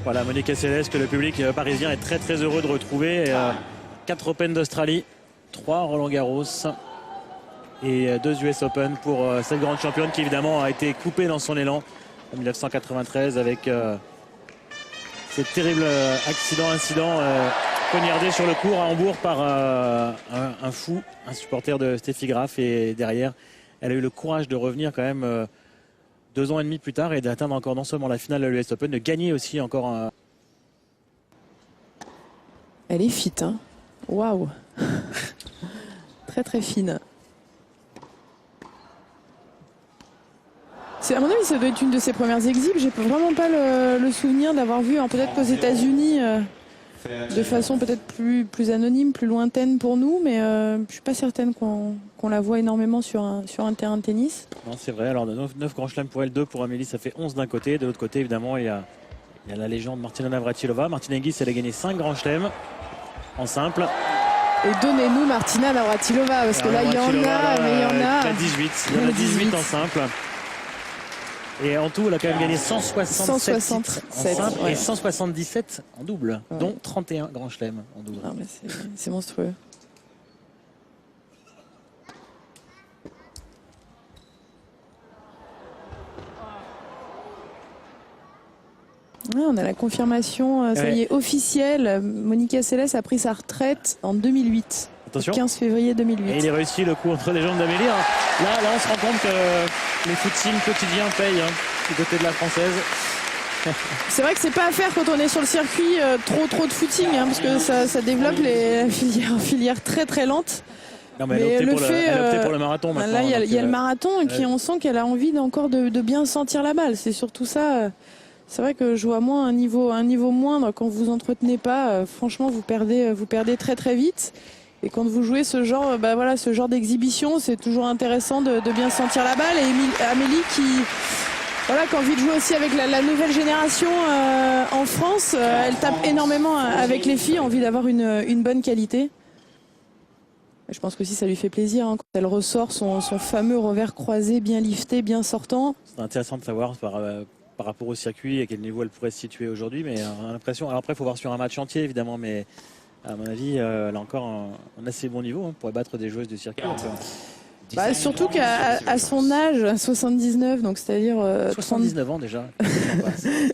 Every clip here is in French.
Voilà, Monica Seles, que le public parisien est très très heureux de retrouver. 4 Open d'Australie, 3 Roland Garros et 2 US Open pour cette grande championne qui évidemment a été coupée dans son élan en 1993 avec ce terrible incident poignardé sur le court à Hambourg par un fou, un supporter de Steffi Graf, et derrière elle a eu le courage de revenir quand même 2 ans et demi plus tard et d'atteindre encore non seulement la finale de l'US Open, de gagner aussi encore un... Elle est fit, hein. Waouh. Très très fine. À mon avis, ça doit être une de ses premières exhibs. J'ai vraiment pas le souvenir d'avoir vu, hein, peut-être qu'aux États-Unis, de façon peut-être plus anonyme, plus lointaine pour nous, mais je suis pas certaine qu'on la voit énormément sur un terrain de tennis. Non, c'est vrai. Alors 9 grands chelems pour elle, 2 pour Amélie, ça fait 11 d'un côté. De l'autre côté, évidemment, il y a la légende Martina Navratilova. Martina Hingis, elle a gagné 5 grands chelems en simple. Et donnez-nous Martina Navratilova, parce que là, il y en a, mais il y en a. Il y en a 18 en simple. Et en tout, elle a quand même gagné 167 titres en simple, ouais, et 177 en double, ouais, dont 31 grands chelems en double. C'est monstrueux. Ouais, on a la confirmation, ça y est, officielle. Monica Seles a pris sa retraite en 2008. Attention. 15 février 2008. Et il a réussi le coup entre les jambes d'Amélie. Là, on se rend compte que les footings quotidiens payent, hein, du côté de la Française. C'est vrai que c'est pas à faire quand on est sur le circuit, trop de footing, hein, parce que ça développe les filières très très lentes. Non, mais elle a opté pour le marathon maintenant. Là, il y a le marathon, et puis on sent qu'elle a envie encore de bien sentir la balle. C'est surtout ça. C'est vrai que je vois moins un niveau moindre quand vous entretenez pas. Franchement, vous perdez très très vite. Et quand vous jouez ce genre, ce genre d'exhibition, c'est toujours intéressant de bien sentir la balle. Et Amélie qui a envie de jouer aussi avec la nouvelle génération en France. Elle tape énormément avec les filles, envie d'avoir une bonne qualité. Je pense que si ça lui fait plaisir, hein, quand elle ressort son fameux revers croisé, bien lifté, bien sortant. C'est intéressant de savoir par rapport au circuit à quel niveau elle pourrait se situer aujourd'hui. Mais on a l'impression. Alors après, il faut voir sur un match entier évidemment, mais à mon avis, elle a encore un assez bon niveau, hein, pour battre des joueuses du circuit. Surtout qu'à son âge, 79, donc c'est-à-dire 79 ans déjà.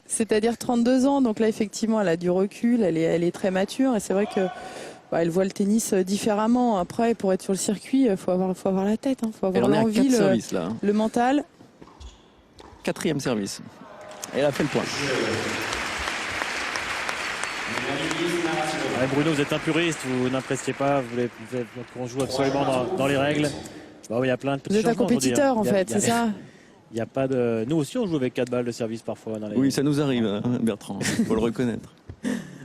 C'est-à-dire 32 ans. Donc là, effectivement, elle a du recul, elle est très mature, et c'est vrai que elle voit le tennis différemment. Après, pour être sur le circuit, il faut avoir la tête, il faut avoir l'envie, le mental. 4e service. Et elle a fait le point. Ouais, Bruno, vous êtes un puriste, vous n'appréciez pas, vous voulez qu'on joue absolument dans les règles. Il y a plein de petits changements. Vous êtes un compétiteur, en fait, c'est ça. Il n'y a pas de. Nous aussi, on joue avec 4 balles de service parfois. Dans les... Oui, ça nous arrive, hein, Bertrand. Il faut le reconnaître.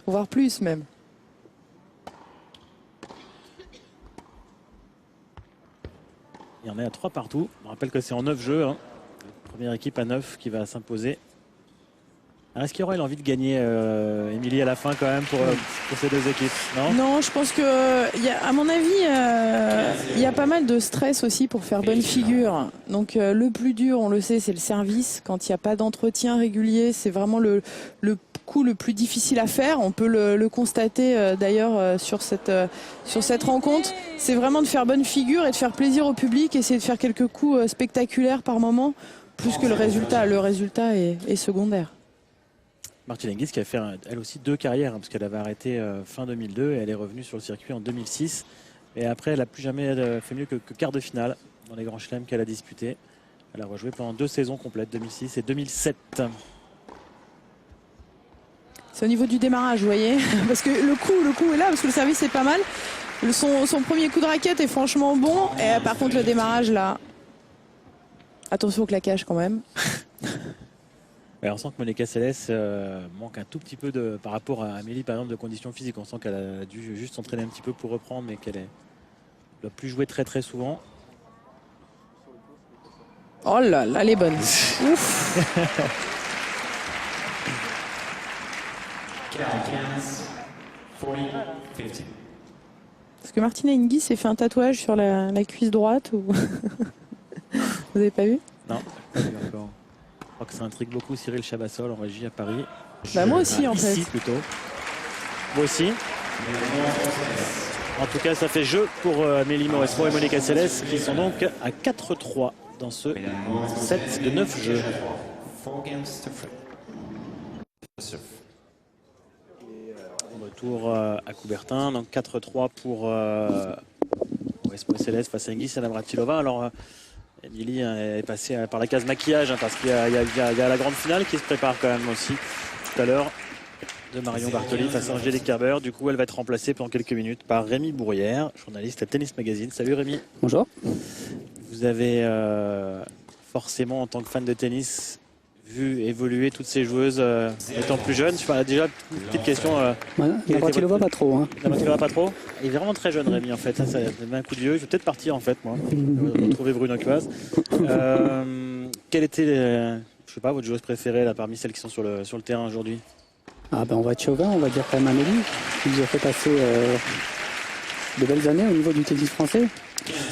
Voire plus, même. Il y en a à 3 partout. On rappelle que c'est en 9 jeux. Hein. Première équipe à 9 qui va s'imposer. Est-ce qu'il y aura l'envie de gagner, Émilie, à la fin quand même pour ces deux équipes? Non, je pense que, à mon avis, il y a pas mal de stress aussi pour faire bonne figure. Donc le plus dur, on le sait, c'est le service. Quand il n'y a pas d'entretien régulier, c'est vraiment le coup le plus difficile à faire. On peut le constater d'ailleurs sur cette rencontre. C'est vraiment de faire bonne figure et de faire plaisir au public, essayer de faire quelques coups spectaculaires par moment, plus que le résultat. Le résultat est secondaire. Martina Hingis qui a fait elle aussi 2 carrières, hein, parce qu'elle avait arrêté fin 2002 et elle est revenue sur le circuit en 2006. Et après, elle n'a plus jamais fait mieux que quart de finale dans les grands chelems qu'elle a disputés. Elle a rejoué pendant 2 saisons complètes, 2006 et 2007. C'est au niveau du démarrage, vous voyez, parce que le coup est là, parce que le service est pas mal. Son premier coup de raquette est franchement bon. Et par contre, le démarrage, là, attention au claquage quand même. On sent que Monica Seles manque un tout petit peu par rapport à Amélie, par exemple, de conditions physiques. On sent qu'elle a dû juste s'entraîner un petit peu pour reprendre, mais qu'elle ne doit plus jouer très très souvent. Oh là là, elle est bonne. Ouf. 15, 40, 50. Est-ce que Martina Hingis s'est fait un tatouage sur la cuisse droite ou... Vous n'avez pas vu? Non, pas vu encore. Je crois que ça intrigue beaucoup Cyril Chabassol en régie à Paris. Bah, moi aussi, en fait. Ici plutôt. Moi aussi. En tout cas, ça fait jeu pour Amélie Mauresmo et Monica Seles qui sont donc à 4-3 dans ce set de 9 jeux. 4 games to 3. Retour à Coubertin, donc 4-3 pour Mauresmo et Seles face à Hingis et Navratilova. Alors, Émilie est passée par la case maquillage parce qu'il y a la grande finale qui se prépare quand même aussi tout à l'heure de Marion Bartoli face à Angélique Kerber. Du coup, elle va être remplacée pendant quelques minutes par Rémi Bourrière, journaliste à Tennis Magazine. Salut Rémi. Bonjour. Vous avez forcément, en tant que fan de tennis, vu évoluer toutes ces joueuses étant plus jeunes. Déjà, une petite question. Navratilova pas trop. Hein. Navratilova pas trop. Il est vraiment très jeune, Rémi, en fait. Ça met un coup de vieux. Je vais peut-être partir, en fait, moi. Retrouver Bruno Quaz. Quelle était, je sais pas, votre joueuse préférée là, parmi celles qui sont sur le terrain aujourd'hui? Ah ben on va être chauvin, on va dire quand même Amélie, qui nous a fait passer de belles années au niveau du tennis français.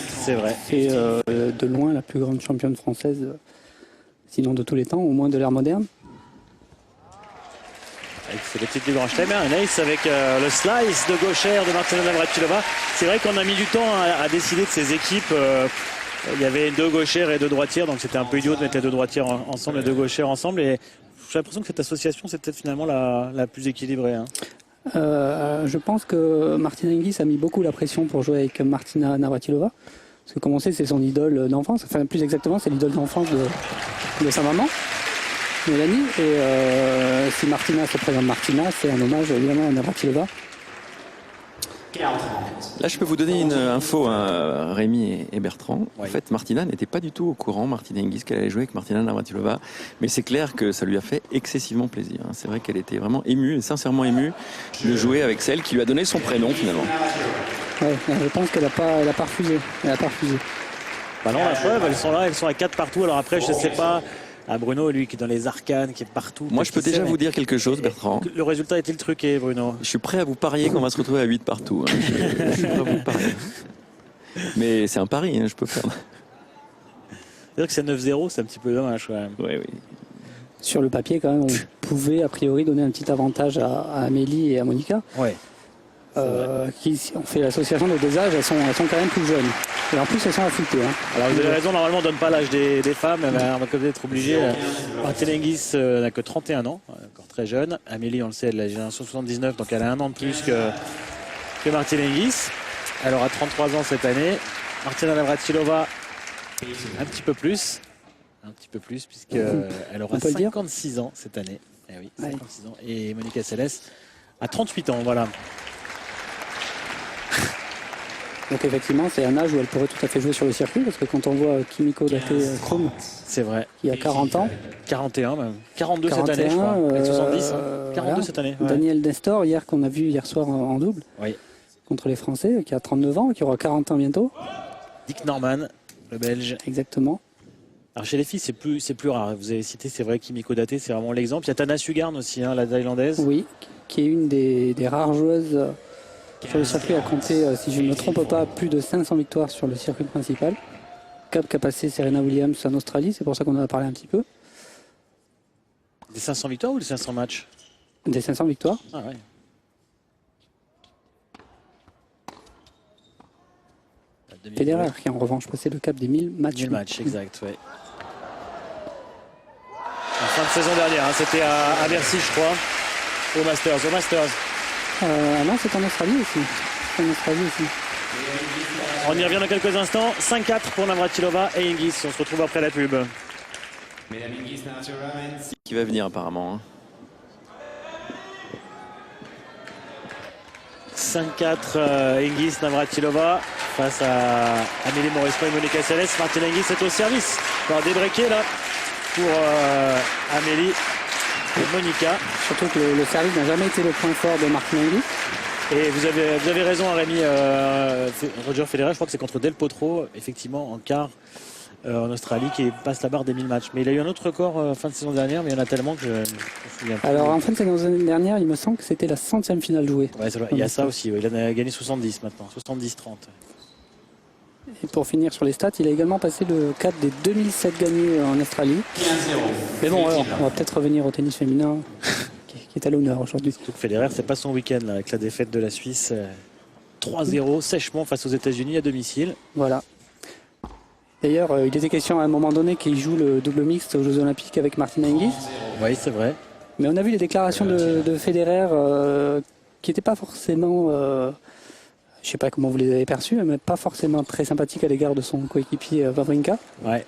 C'est vrai. Et de loin la plus grande championne française, sinon de tous les temps, au moins de l'ère moderne. C'est le titre du Grand Chelem, un ace avec le slice de gauchère de Martina Navratilova. C'est vrai qu'on a mis du temps à décider de ces équipes. Il y avait 2 gauchères et 2 droitières, donc c'était un peu idiot de mettre les 2 droitières ensemble et 2 gauchères ensemble. Et j'ai l'impression que cette association, c'est peut-être finalement la plus équilibrée. Hein. Je pense que Martina Hingis a mis beaucoup la pression pour jouer avec Martina Navratilova. Parce que comme on sait, c'est son idole d'enfance. Enfin, plus exactement, c'est l'idole d'enfance de sa maman, Mélanie. Et si Martina se présente Martina, c'est un hommage évidemment à Navratilova. Là, je peux vous donner une info, hein, Rémi et Bertrand. Oui. En fait, Martina n'était pas du tout au courant, Martina Hingis, qu'elle allait jouer avec Martina Navratilova. Mais c'est clair que ça lui a fait excessivement plaisir. C'est vrai qu'elle était vraiment émue, sincèrement émue, de jouer avec celle qui lui a donné son prénom, finalement. Ouais, je pense qu'elle n'a pas refusé. Elle a pas refusé. Bah non, la preuve, elles sont là, elles sont à 4 partout. Alors après, je sais pas. Bruno, lui qui est dans les arcanes, qui est partout. Moi, je peux déjà vous dire quelque chose, Bertrand. Le résultat est-il truqué, Bruno? Je suis prêt à vous parier qu'on va se retrouver à 8 partout. Hein. Je suis prêt à vous parier. Mais c'est un pari, hein, je peux perdre. C'est-à-dire que c'est 9-0, c'est un petit peu dommage quand même. Oui, oui. Sur le papier, quand même, on pouvait a priori donner un petit avantage à Amélie et à Monica. Ouais. Qui, si on fait l'association des 2 âges, elles sont quand même plus jeunes. Et en plus, elles sont affûtées. Hein. Alors vous avez raison, normalement on ne donne pas l'âge des femmes, mais on va quand même être obligé. Martina Hingis n'a que 31 ans, encore très jeune. Amélie, on le sait, elle est de la génération 79, donc elle a 1 an de plus que Martina Hingis. Elle aura 33 ans cette année. Martina Navratilova, un petit peu plus, puisqu'elle aura 56 ans cette année. Eh oui, 56 ans. Et Monica Seles a 38 ans, voilà. Donc effectivement, c'est un âge où elle pourrait tout à fait jouer sur le circuit, parce que quand on voit Kimiko Date-Chrome, c'est vrai, qui a 40 ans, 41 même, 42 cette année, je crois, avec 70, 42 voilà. cette année. Ouais. Daniel Nestor, qu'on a vu hier soir en double, oui, contre les Français, qui a 39 ans, qui aura 40 ans bientôt. Dick Norman, le Belge. Exactement. Alors chez les filles, c'est plus rare. Vous avez cité, c'est vrai, Kimiko Date, c'est vraiment l'exemple. Il y a Tana Sugarn aussi, hein, la thaïlandaise. Oui, qui est une des rares joueuses sur le circuit à compter, si je ne me trompe pas, plus de 500 victoires sur le circuit principal. Cap qu'a passé Serena Williams en Australie, c'est pour ça qu'on en a parlé un petit peu. Des 500 victoires ou des 500 matchs? Des 500 victoires. Ah ouais. Federer qui en revanche passé le cap des 1000 matchs. 1000 matchs, exact, ouais. En fin de saison dernière, hein, c'était à Bercy, je crois, au Masters. Non, c'est en Australie aussi. On y revient dans quelques instants. 5-4 pour Navratilova et Hingis. On se retrouve après la pub. Qui va venir apparemment. Hein. 5-4 Hingis, Navratilova face à Amélie Mauresmo et Monica Seles. Martina Hingis est au service. On va débreaker là pour Amélie et Monica. Surtout que le service n'a jamais été le point fort de Martina Hingis. Et vous avez raison, Rémi. Roger Federer, je crois que c'est contre Del Potro, effectivement, en quart en Australie, qui passe la barre des 1000 matchs. Mais il a eu un autre record fin de saison dernière, mais il y en a tellement que je me souviens plus. Alors en fin de saison dernière, il me semble que c'était la 100e finale jouée. Ouais, il y a ça aussi. Ouais. Il en a gagné 70 maintenant, 70-30. Et pour finir sur les stats, il a également passé le cap des 2007 gagnés en Australie. Mais bon, alors, on va peut-être revenir au tennis féminin, est à l'honneur aujourd'hui. Surtout que Federer, c'est pas son week-end là, avec la défaite de la Suisse 3-0 sèchement face aux États-Unis à domicile. Voilà. D'ailleurs, il était question à un moment donné qu'il joue le double mixte aux Jeux Olympiques avec Martin Hingis. Oui, c'est vrai. Mais on a vu les déclarations de Federer qui n'étaient pas forcément, je ne sais pas comment vous les avez perçues, mais pas forcément très sympathiques à l'égard de son coéquipier Wawrinka. Ouais.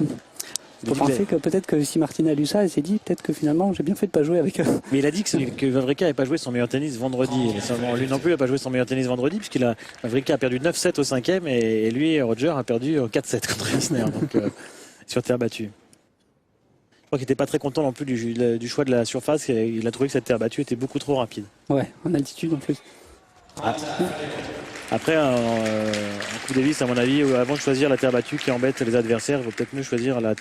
Il faut penser que peut-être que si Martina a lu ça, elle s'est dit peut-être que finalement j'ai bien fait de pas jouer avec eux. Mais il a dit que Wawrinka n'avait pas joué son meilleur tennis vendredi. Mais seulement lui non plus n'a pas joué son meilleur tennis vendredi, Wawrinka a perdu 9-7 au 5e et lui, Roger, a perdu 4-7 contre Isner, donc sur terre battue. Je crois qu'il n'était pas très content non plus du choix de la surface. Il a trouvé que cette terre battue était beaucoup trop rapide. Ouais, en altitude en plus. Ah. Après, un coup Davis, à mon avis, avant de choisir la terre battue qui embête les adversaires, il faut peut-être mieux choisir la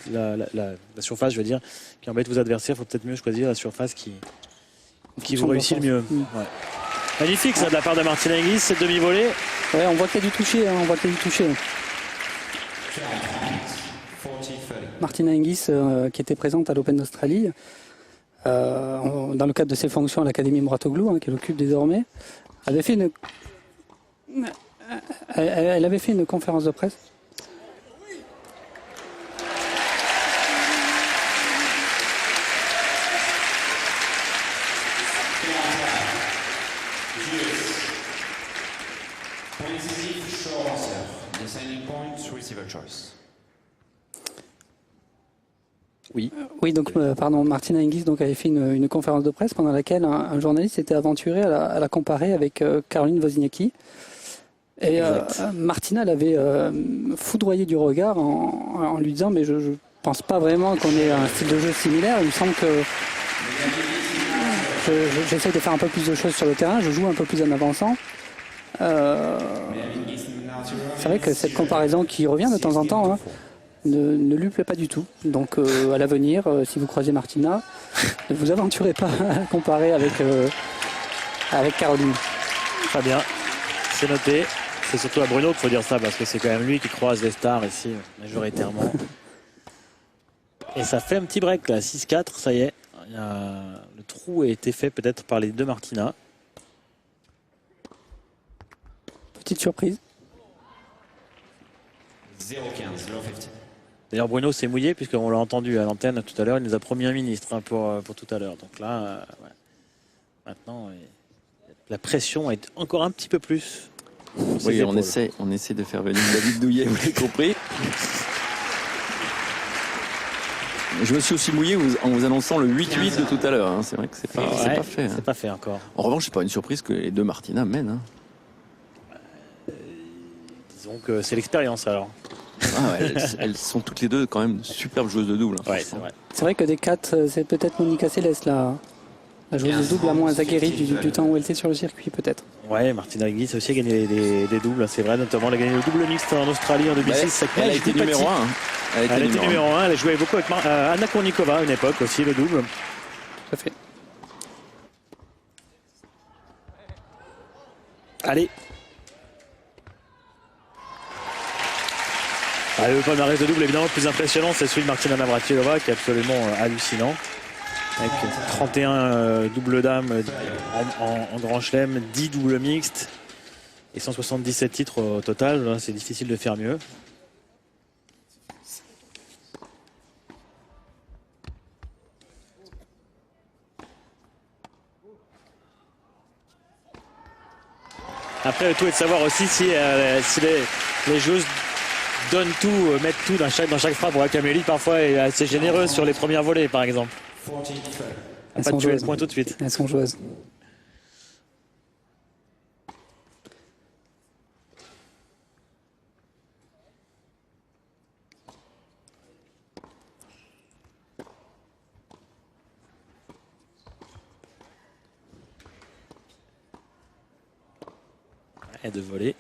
surface, je veux dire, qui embête vos adversaires. Il faut peut-être mieux choisir la surface qui vous réussit le mieux. Ouais. Magnifique ça de la part de Martina Hingis, cette demi-volée. Ouais, on voit qu'il y a du toucher, on voit qu'il y a du toucher. Martina Hingis, qui était présente à l'Open d'Australie, dans le cadre de ses fonctions à l'Académie Mouratoglou, qu'elle occupe désormais, avait fait elle avait fait une conférence de presse. Oui, donc Martina Hingis avait fait une conférence de presse pendant laquelle un journaliste s'était aventuré à la comparer avec Caroline Wozniacki. Et Martina l'avait foudroyé du regard en lui disant mais je pense pas vraiment qu'on ait un style de jeu similaire. Il me semble que j'essaie de faire un peu plus de choses sur le terrain, je joue un peu plus en avançant. C'est vrai que cette comparaison qui revient de temps en temps ne lui plaît pas du tout. Donc à l'avenir, si vous croisez Martina, ne vous aventurez pas à comparer avec Caroline. Très bien, c'est noté. C'est surtout à Bruno qu'il faut dire ça parce que c'est quand même lui qui croise les stars ici majoritairement. Et ça fait un petit break là, 6-4, ça y est. Le trou a été fait peut-être par les deux Martina. Petite surprise. 0-15, low 50. D'ailleurs Bruno s'est mouillé puisqu'on l'a entendu à l'antenne tout à l'heure, il nous a promis un ministre pour tout à l'heure. Donc là, ouais. Maintenant, la pression est encore un petit peu plus. Oui, on essaie de faire venir David Douillet, vous l'avez compris. Je me suis aussi mouillé en vous annonçant le 8-8 de tout à l'heure. C'est vrai que c'est pas fait. C'est pas fait encore. En revanche, c'est pas une surprise que les deux Martina mènent. Disons que c'est l'expérience alors. Elles sont toutes les deux quand même superbes joueuses de double. Ouais, c'est vrai. C'est vrai que des 4, c'est peut-être Monica Seles la joueuse de double la moins aguerrie du temps où elle était sur le circuit peut-être. Ouais, Martina Hingis a aussi gagné des doubles, c'est vrai, notamment elle a gagné le double mixte en Australie en 2006. Elle a été numéro 1. Elle a été numéro 1, elle a joué beaucoup avec Anna Kournikova à une époque aussi, le double. Tout à fait. Allez. Le palmarès de double évidemment le plus impressionnant, c'est celui de Martina Navratilova qui est absolument hallucinant. Avec 31 double dames en grand chelem, 10 doubles mixtes et 177 titres au total. C'est difficile de faire mieux. Après, le tout est de savoir aussi si les joueuses donnent tout, mettent tout dans chaque frappe. Pour Camélie, parfois, est assez généreuse sur les premières volées, par exemple. Elles pas sont de tuer le joueuses. point tout de suite. Elles sont joueuses. Et de voler.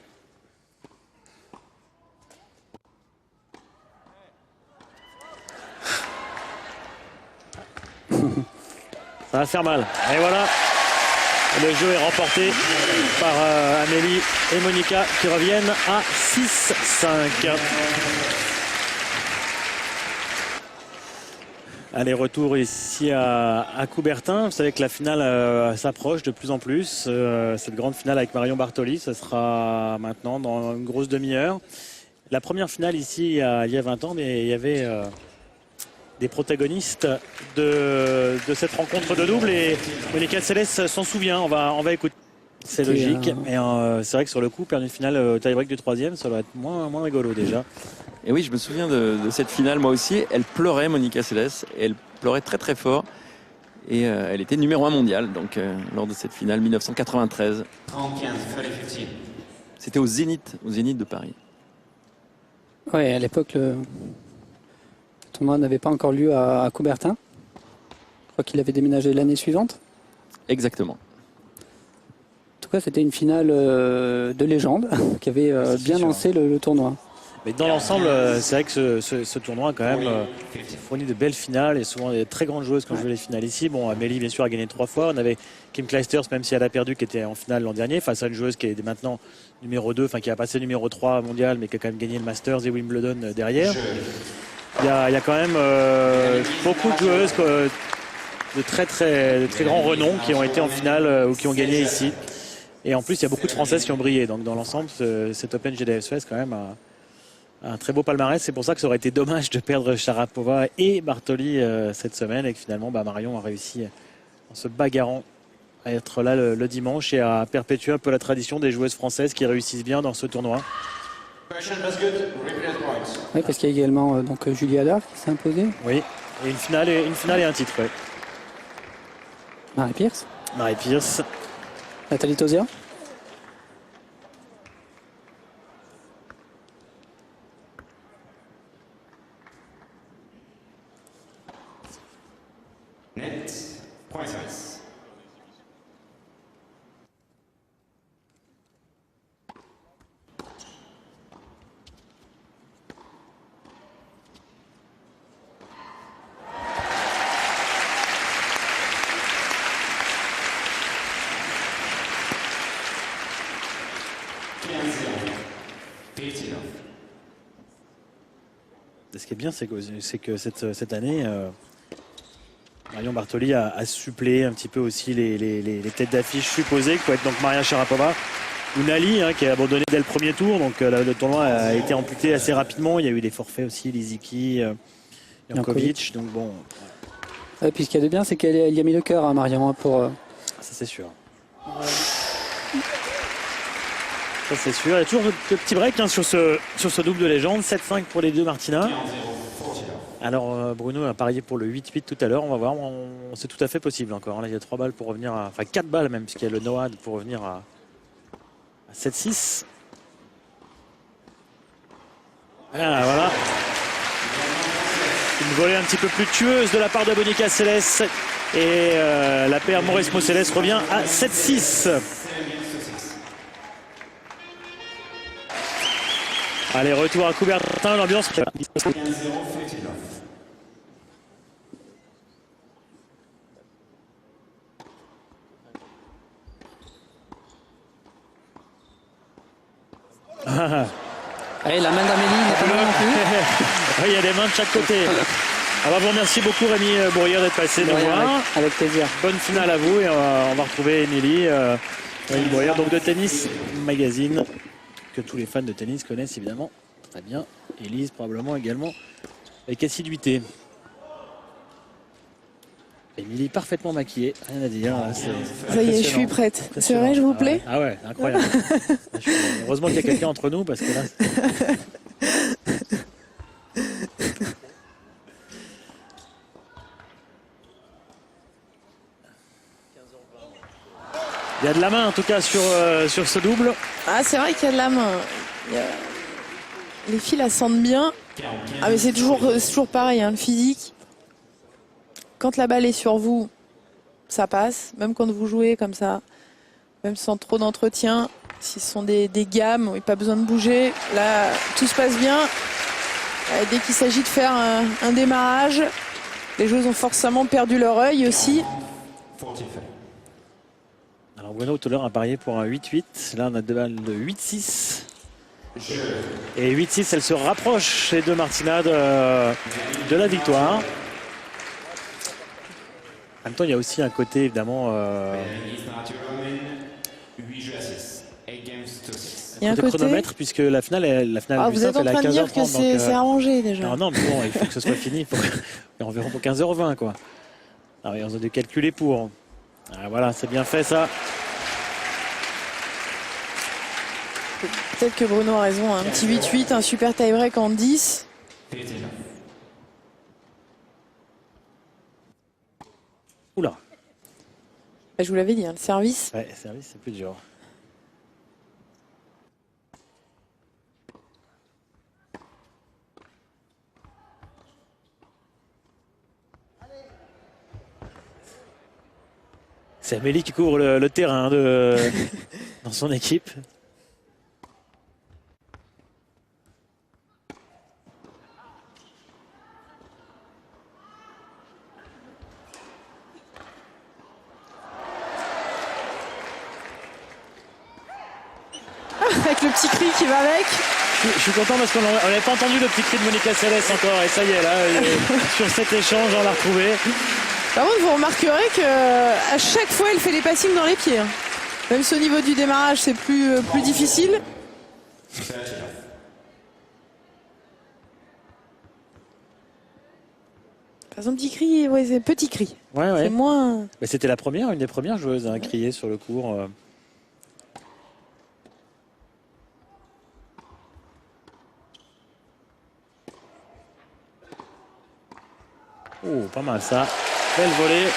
Ça va faire mal. Et voilà. Le jeu est remporté par Amélie et Monica qui reviennent à 6-5. Aller-retour ici à Coubertin. Vous savez que la finale s'approche de plus en plus. Cette grande finale avec Marion Bartoli, ce sera maintenant dans une grosse demi-heure. La première finale ici il y a 20 ans, mais il y avait des protagonistes de cette rencontre de double et Monica Seles s'en souvient. On va écouter. C'est logique, mais c'est vrai que sur le coup, perdre une finale au tie-break du 3e, ça va être moins rigolo déjà. Et oui, je me souviens de cette finale moi aussi. Elle pleurait, Monica Seles, et elle pleurait très très fort. Et elle était numéro 1 mondial donc, lors de cette finale 1993. C'était au Zénith de Paris. Ouais, à l'époque, le tournoi n'avait pas encore lieu à Coubertin. Je crois qu'il avait déménagé l'année suivante. Exactement. En tout cas, c'était une finale de légende qui avait bien lancé le tournoi. Mais dans l'ensemble, c'est vrai que ce tournoi a quand même fourni de belles finales et souvent des très grandes joueuses quand je veux les finales ici. Bon, Amélie, bien sûr, a gagné 3 fois. On avait Kim Clijsters, même si elle a perdu, qui était en finale l'an dernier, face à une joueuse qui est maintenant numéro 2, enfin qui a passé numéro 3 mondial, mais qui a quand même gagné le Masters et Wimbledon derrière. Il y a quand même beaucoup de joueuses de très grand renom qui ont été en finale ou qui ont gagné ici. Et en plus, il y a beaucoup de Françaises qui ont brillé. Donc dans l'ensemble, cet Open GDF quand même un très beau palmarès. C'est pour ça que ça aurait été dommage de perdre Sharapova et Bartoli cette semaine et que finalement Marion a réussi en se bagarrant à être là le dimanche et à perpétuer un peu la tradition des joueuses françaises qui réussissent bien dans ce tournoi. Oui, parce qu'il y a également donc Julie Haddad qui s'est imposée. Oui, et une finale et un titre. Ouais. Marie Pierce. Marie Pierce. Nathalie Tauziat. Net, point service. Ce qui est bien, c'est que cette année, Marion Bartoli a suppléé un petit peu aussi les têtes d'affiche supposées, qui peuvent être donc Maria Sharapova ou Nali, qui a abandonné dès le premier tour. Donc le tournoi a été amputé assez rapidement. Il y a eu des forfaits aussi, Lisicki, Jankovic. Donc bon. Ouais, puis ce qu'il y a de bien, c'est qu'elle y a mis le cœur à Marion pour. Ça c'est sûr. Ça c'est sûr. Il y a toujours de petits breaks sur ce double de légende. 7-5 pour les deux Martina. Alors Bruno a parié pour le 8-8 tout à l'heure. On va voir. C'est tout à fait possible encore. Là, il y a 3 balles pour revenir à. Enfin 4 balles même, puisqu'il y a le Noad pour revenir à 7-6. Voilà. Une volée un petit peu plus tueuse de la part de Monica Seles. Et la paire Mauresmo-Seles revient à 7-6. Allez, retour à Coubertin, l'ambiance. Allez, la main d'Amélie n'est pas loin non plus. Il y a des mains de chaque côté. On va vous remercier beaucoup Rémi Bourrier d'être passé nous voir. Avec plaisir. Bonne finale à vous et on va retrouver Émilie Bourrier, donc de Tennis Magazine, que tous les fans de tennis connaissent évidemment très bien. Élise probablement également avec assiduité. Émilie parfaitement maquillée, rien à dire. Ça y est, je suis prête. C'est vrai, je vous plaît? Ah ouais, incroyable. Heureusement qu'il y a quelqu'un entre nous parce que là. Il y a de la main en tout cas sur ce double. Ah, c'est vrai qu'il y a de la main. Les filles la sentent bien. Ah, mais c'est toujours pareil, le physique. Quand la balle est sur vous, ça passe. Même quand vous jouez comme ça, même sans trop d'entretien. Si ce sont des gammes, il n'y a pas besoin de bouger. Là, tout se passe bien. Dès qu'il s'agit de faire un démarrage, les joueuses ont forcément perdu leur œil aussi. Alors Bruno tout à l'heure a parié pour un 8-8. Là, on a 2 balles de 8-6. Et 8-6, elle se rapproche, les deux Martina, de la victoire. En même temps, il y a aussi un côté évidemment Hingis Navratilova mène 8 jeux à 6. 8 games to 6. Il y a un côté côté. chronomètre puisque la finale Ah, vous êtes en elle est à train de dire que 15h30. c'est arrangé déjà. Non, mais bon, il faut que ce soit fini. Environ pour 15h20 quoi. Ah oui, on a dû calculer pour. Ah, voilà, c'est bien fait ça. Peut-être que Bruno a raison. Un petit 8-8, un super tie-break en 10. 15 love. Oula. Bah, je vous l'avais dit, hein, le service. Ouais, service, c'est plus dur. C'est Amélie qui couvre le terrain dans son équipe. Avec le petit cri qui va avec. Je suis content parce qu'on n'avait pas entendu le petit cri de Monica Seles encore. Et ça y est, là, sur cet échange, on l'a retrouvé. Par contre, vous remarquerez qu'à chaque fois, elle fait les passings dans les pieds. Même si au niveau du démarrage, c'est plus difficile. Par exemple, petit cri, ouais, c'est petit cri. Ouais, ouais. C'est moins. Mais c'était une des premières joueuses à crier sur le court. Oh, pas mal ça. Belle volée.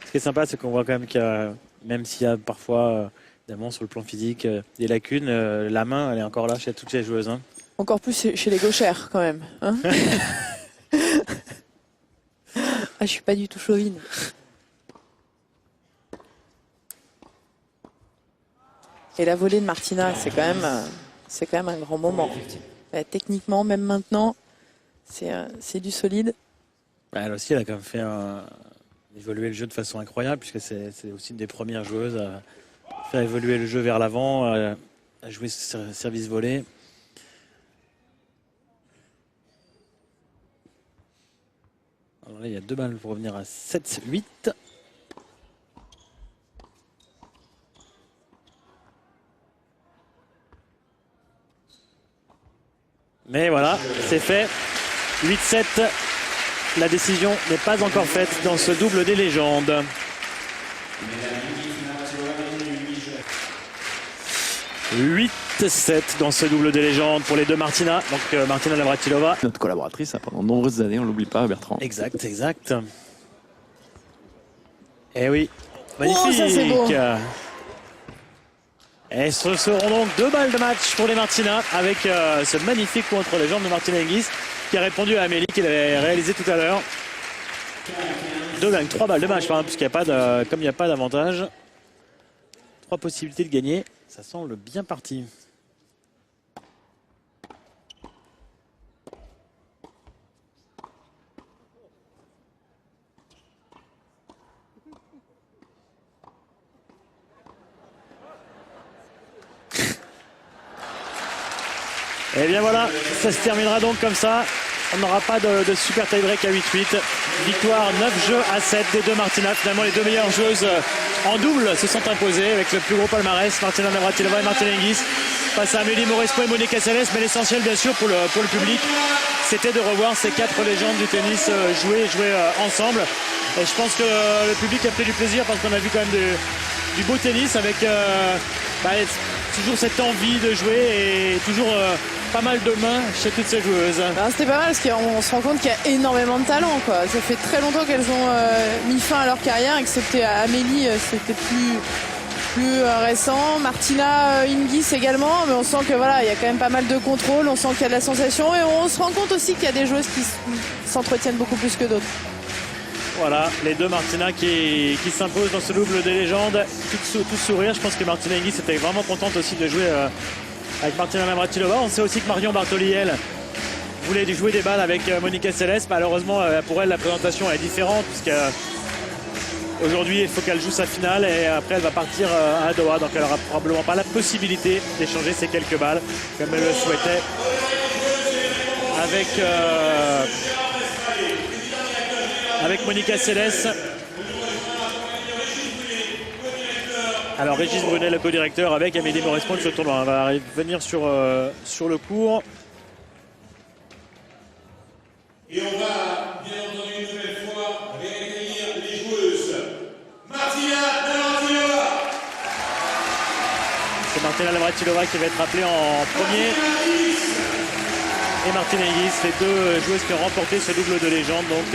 Ce qui est sympa, c'est qu'on voit quand même qu'il y a, même s'il y a parfois, évidemment, sur le plan physique, des lacunes, la main, elle est encore là chez toutes les joueuses. Hein. Encore plus chez les gauchères, quand même. Hein. Ah, je suis pas du tout chauvine. Et la volée de Martina, c'est quand même un grand moment. Techniquement, même maintenant, c'est du solide. Elle aussi, elle a quand même fait évoluer le jeu de façon incroyable, puisque c'est aussi une des premières joueuses à faire évoluer le jeu vers l'avant, à jouer service volé. Alors là, il y a 2 balles pour revenir à 7-8. Mais voilà, c'est fait. 8-7. La décision n'est pas encore faite dans ce double des légendes. 8-7 dans ce double des légendes pour les deux Martina. Donc Martina Navratilova. Notre collaboratrice hein, pendant de nombreuses années, on l'oublie pas, Bertrand. Exact, exact. Eh oui, magnifique. Oh, ça c'est beau. Et ce seront donc 2 balles de match pour les Martina avec ce magnifique contre les jambes de Martina Hingis qui a répondu à Amélie qu'il avait réalisé tout à l'heure. 3 balles de match, puisqu'il n'y a pas comme il n'y a pas d'avantage. 3 possibilités de gagner, ça semble bien parti. Et bien voilà, ça se terminera donc comme ça. On n'aura pas de super tie-break à 8-8. Victoire 9 jeux à 7 des deux Martina. Finalement, les deux meilleures joueuses en double se sont imposées avec le plus gros palmarès. Martina Navratilova et Martina Hingis face à Amélie Mauresmo et Monica Seles. Mais l'essentiel, bien sûr, pour le public, c'était de revoir ces 4 légendes du tennis jouer ensemble. Et je pense que le public a pris du plaisir parce qu'on a vu quand même du beau tennis avec toujours cette envie de jouer et toujours pas mal de mains chez toutes ces joueuses. C'était pas mal parce qu'on se rend compte qu'il y a énormément de talent, quoi. Ça fait très longtemps qu'elles ont mis fin à leur carrière, excepté Amélie, c'était plus récent. Martina Hingis également, mais on sent que voilà, il y a quand même pas mal de contrôle, on sent qu'il y a de la sensation et on se rend compte aussi qu'il y a des joueuses qui s'entretiennent beaucoup plus que d'autres. Voilà, les deux Martina qui s'imposent dans ce double des légendes, tout sourire. Je pense que Martina Hingis était vraiment contente aussi de jouer avec Martina Navratilova. On sait aussi que Marion Bartoli, elle, voulait jouer des balles avec Monica Seles. Malheureusement, pour elle, la présentation est différente puisque Aujourd'hui, il faut qu'elle joue sa finale et après elle va partir à Doha, donc elle n'aura probablement pas la possibilité d'échanger ces quelques balles comme elle le souhaitait avec Monica Seles. Alors Régis Brunet, le co-directeur, avec Amélie Mauresmo de ce tournoi. On va revenir sur le cours. Et on va bien entendu une nouvelle fois réaccueillir les joueuses. Martina Navratilova. C'est Martina Navratilova qui va être appelée en premier. Et Martina Hingis, les deux joueuses qui ont remporté ce double de légende. Donc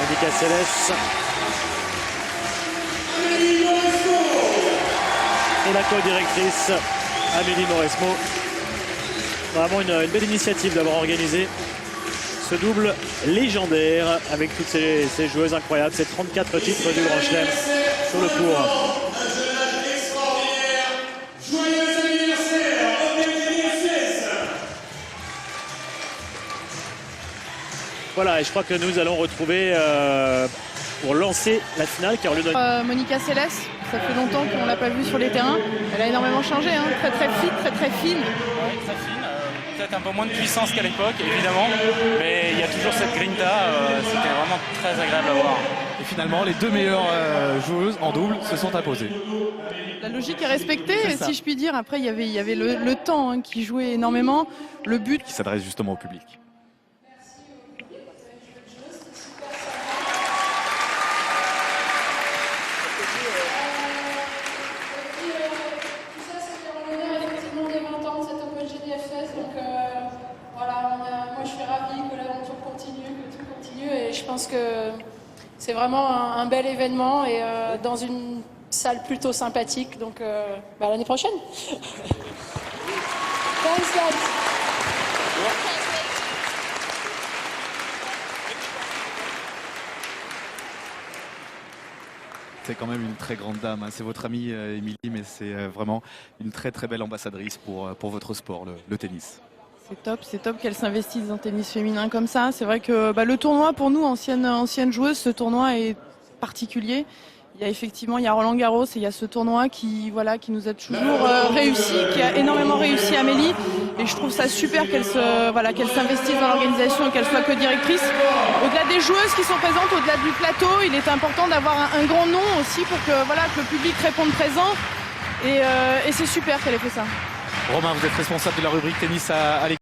Monica Seles et la co-directrice Amélie Mauresmo. Vraiment une belle initiative d'avoir organisé ce double légendaire avec toutes ces joueuses incroyables. Ces 34 titres du Grand Chelem sur le cours. Voilà, et je crois que nous allons retrouver pour lancer la finale qui aura lieu dans... Monica Seles, ça fait longtemps qu'on ne l'a pas vue sur les terrains. Elle a énormément changé, hein. Très très fit, très très fine. Ouais, très fine. Peut-être un peu moins de puissance qu'à l'époque, évidemment, mais il y a toujours cette grinta, c'était vraiment très agréable à voir. Et finalement, les deux meilleures joueuses en double se sont imposées. La logique est respectée, si je puis dire. Après, il y avait le temps hein, qui jouait énormément. Le but Qui s'adresse justement au public. Je pense que c'est vraiment un bel événement et dans une salle plutôt sympathique. Donc à l'année prochaine. Thanks, guys. C'est quand même une très grande dame, hein. C'est votre amie Émilie, mais c'est vraiment une très très belle ambassadrice pour votre sport, le tennis. C'est top qu'elle s'investisse dans le tennis féminin comme ça. C'est vrai que le tournoi, pour nous, ancienne joueuse, ce tournoi est particulier. Il y a Roland Garros et il y a ce tournoi qui nous a toujours réussi, qui a énormément réussi Amélie. Et je trouve ça super qu'elle s'investisse dans l'organisation et qu'elle soit co-directrice. Au-delà des joueuses qui sont présentes, au-delà du plateau, il est important d'avoir un grand nom aussi pour que le public réponde présent. Et c'est super qu'elle ait fait ça. Romain, vous êtes responsable de la rubrique tennis à l'équipe.